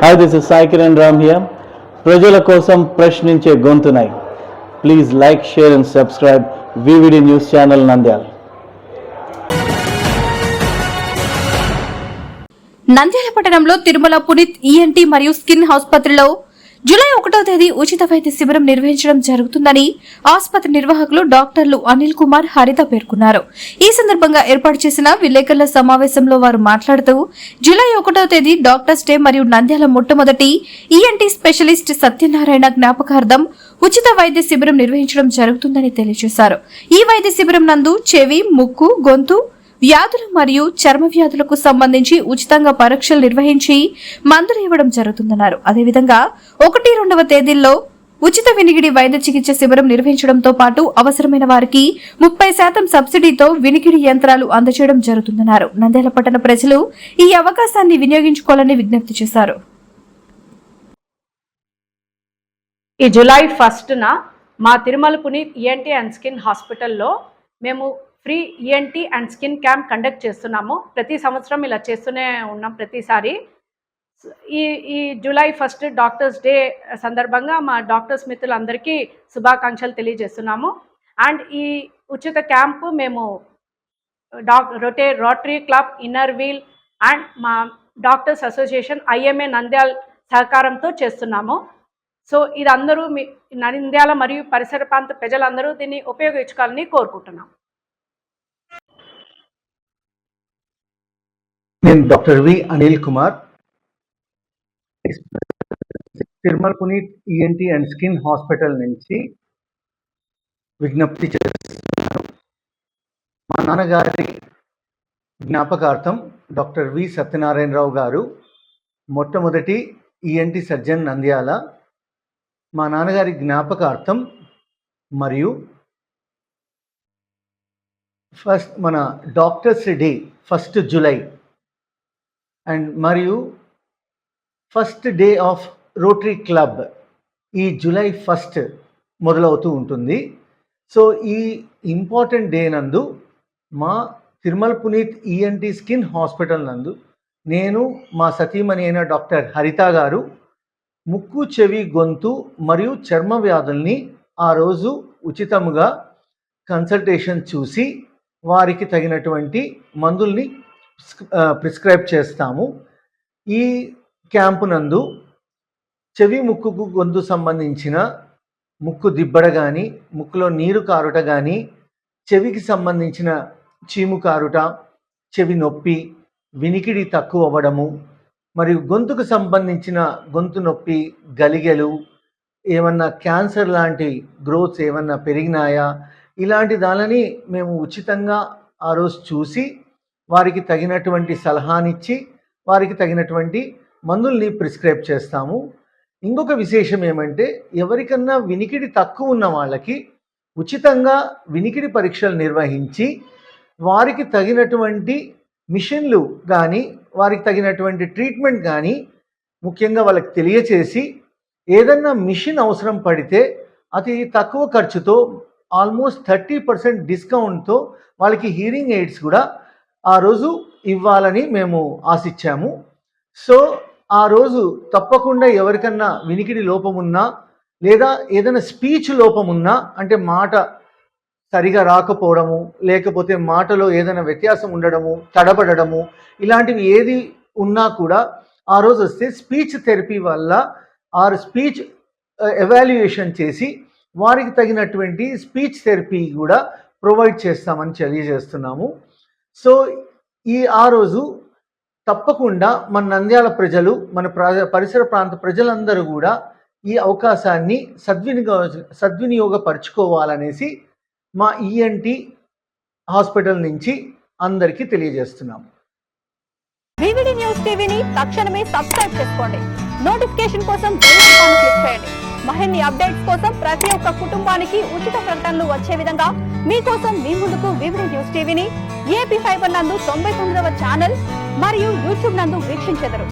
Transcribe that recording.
Hi, this is Sai Kiran Ram here. ప్రజల కోసం ప్రశ్నించే గొంతునై. Please like, share and subscribe VVD News Channel Nandyal. Nandyal పట్టణంలో Tirumala Puneet ENT మరియు skin ఆసుపత్రిలో జూలై 1వ తేదీ ఉచిత వైద్య శిబిరం నిర్వహించడం జరుగుతుందని ఆసుపత్రి నిర్వాహకులు డాక్టర్లు అనిల్ కుమార్, హరిత పేర్కొన్నారు. ఈ సందర్భంగా ఏర్పాటు చేసిన విలేకరుల సమావేశంలో వారు మాట్లాడుతూ జూలై 1వ తేదీ డాక్టర్స్ డే మరియు నంద్యాల మొట్టమొదటి ఈఎన్టీ స్పెషలిస్ట్ సత్యనారాయణ జ్ఞాపకార్థం ఉచిత వైద్య శిబిరం నిర్వహించడం జరుగుతుందని తెలియజేశారు. ఈ వైద్య శిబిరం నందు చెవి, ముక్కు, గొంతు వ్యాధులు మరియు చర్మ వ్యాధులకు సంబంధించి ఉచితంగా పరీక్షలు నిర్వహించి మందులు ఇవ్వడం జరుగుతుందన్నారు. అదేవిధంగా 1-2వ తేదీల్లో ఉచిత వినికిడి వైద్య చికిత్స శిబిరం నిర్వహించడంతో పాటు అవసరమైన వారికి 30% సబ్సిడీతో వినికిడి యంత్రాలు అందజేయడం జరుగుతుందన్నారు. నంద్యాల పట్టణ ప్రజలు ఈ అవకాశాన్ని వినియోగించుకోవాలని విజ్ఞప్తి చేశారు. ఈ జూలై 1న మా Tirumala Puneet ENT and skin హాస్పిటల్లో మేము free ENT and skin camp conduct చేస్తున్నాము. ప్రతి సంవత్సరం ఇలా చేస్తూనే ఉన్నాం. ప్రతిసారి ఈ జూలై 1 డాక్టర్స్ డే సందర్భంగా మా డాక్టర్స్ మిత్రులందరికీ శుభాకాంక్షలు తెలియజేస్తున్నాము. అండ్ ఈ ఉచిత క్యాంపు మేము rotary club, inner wheel and మా డాక్టర్స్ అసోసియేషన్ ఐఎంఏ నంద్యాల్ సహకారంతో చేస్తున్నాము. సో ఇది అందరూ నంద్యాల మరియు పరిసర ప్రాంత ప్రజలందరూ దీన్ని ఉపయోగించుకోవాలని కోరుకుంటున్నాం. నేను doctor V Anil Kumar, Tirumala Puneet ENT and skin hospital నుంచి విజ్ఞప్తి చేస్తున్నాను. మా నాన్నగారి జ్ఞాపకార్థం డాక్టర్ వి సత్యనారాయణరావు గారు మొట్టమొదటి ఈఎన్టీ సర్జన్ నంద్యాల. మా నాన్నగారి జ్ఞాపకార్థం మరియు మన డాక్టర్స్ డే 1 జూలై అండ్ మరియు 1st day of rotary club ఈ జూలై 1 మొదలవుతూ ఉంటుంది. సో ఈ ఇంపార్టెంట్ డే నందు మా Tirumala Puneet ENT skin hospital నందు నేను, మా సతీమణి అయిన డాక్టర్ హరిత గారు ముక్కు, చెవి, గొంతు మరియు చర్మ వ్యాధుల్ని ఆ రోజు ఉచితముగా కన్సల్టేషన్ చూసి వారికి తగినటువంటి మందుల్ని ప్రిస్క్రైబ్ చేస్తాము. ఈ క్యాంపు నందు చెవి, ముక్కుకు, గొంతు సంబంధించిన ముక్కు దిబ్బడ కానీ, ముక్కులో నీరు కారుట కానీ, చెవికి సంబంధించిన చీము కారుట, చెవి నొప్పి, వినికిడి తక్కువ అవ్వడము, మరియు గొంతుకు సంబంధించిన గొంతు నొప్పి, గలిగెలు, ఏమన్నా క్యాన్సర్ లాంటి గ్రోత్స్ ఏమన్నా పెరిగినాయా, ఇలాంటి దానిని మేము ఉచితంగా ఆ రోజు చూసి వారికి తగినటువంటి సలహానిచ్చి వారికి తగినటువంటి మందుల్ని ప్రిస్క్రైబ్ చేస్తాము. ఇంకొక విశేషం ఏమంటే, ఎవరికన్నా వినికిడి తక్కువ ఉన్న వాళ్ళకి ఉచితంగా వినికిడి పరీక్షలు నిర్వహించి వారికి తగినటువంటి మిషన్లు కానీ, వారికి తగినటువంటి ట్రీట్మెంట్ కానీ ముఖ్యంగా వాళ్ళకి తెలియచేసి, ఏదన్నా మిషన్ అవసరం పడితే అతి తక్కువ ఖర్చుతో ఆల్మోస్ట్ 30% డిస్కౌంట్తో వాళ్ళకి హీరింగ్ ఎయిడ్స్ కూడా ఆ రోజు ఇవ్వాలని మేము ఆశించాము. సో ఆ రోజు తప్పకుండా ఎవరికన్నా వినికిడి లోపం ఉన్నా, లేదా ఏదైనా స్పీచ్ లోపం ఉన్నా, అంటే మాట సరిగా రాకపోవడము, లేకపోతే మాటలో ఏదైనా వ్యత్యాసం ఉండడము, తడబడము, ఇలాంటివి ఏది ఉన్నా కూడా ఆ రోజు వస్తే స్పీచ్ థెరపీ వల్ల స్పీచ్ ఎవాల్యుయేషన్ చేసి వారికి తగినటువంటి స్పీచ్ థెరపీ కూడా ప్రొవైడ్ చేస్తామని తెలియజేస్తున్నాము. సో ఆ రోజు తప్పకుండా మన నంద్యాల ప్రజలు, మన పరిసర ప్రాంత ప్రజలందరూ కూడా ఈ అవకాశాన్ని సద్వినియోగపరచుకోవాలనేసి మా ఈఎన్టీ హాస్పిటల్ నుంచి అందరికీ తెలియజేస్తున్నాము. వివిడి న్యూస్ టీవీని తక్షణమే సబ్స్క్రైబ్ చేసుకోండి. నోటిఫికేషన్ కోసం బెల్ ఐకాన్ క్లిక్ చేయండి. మరిన్ని అప్డేట్స్ కోసం ప్రతి ఒక్క కుటుంబానికి ఉచిత ప్రకటనలు వచ్చే విధంగా మీకోసం మీ ముందుకు వివిడి న్యూస్ టీవీని ఏపీ ఫైబర్ నందు 99వ ఛానల్ మరియు యూట్యూబ్ నందు వీక్షించెదరు.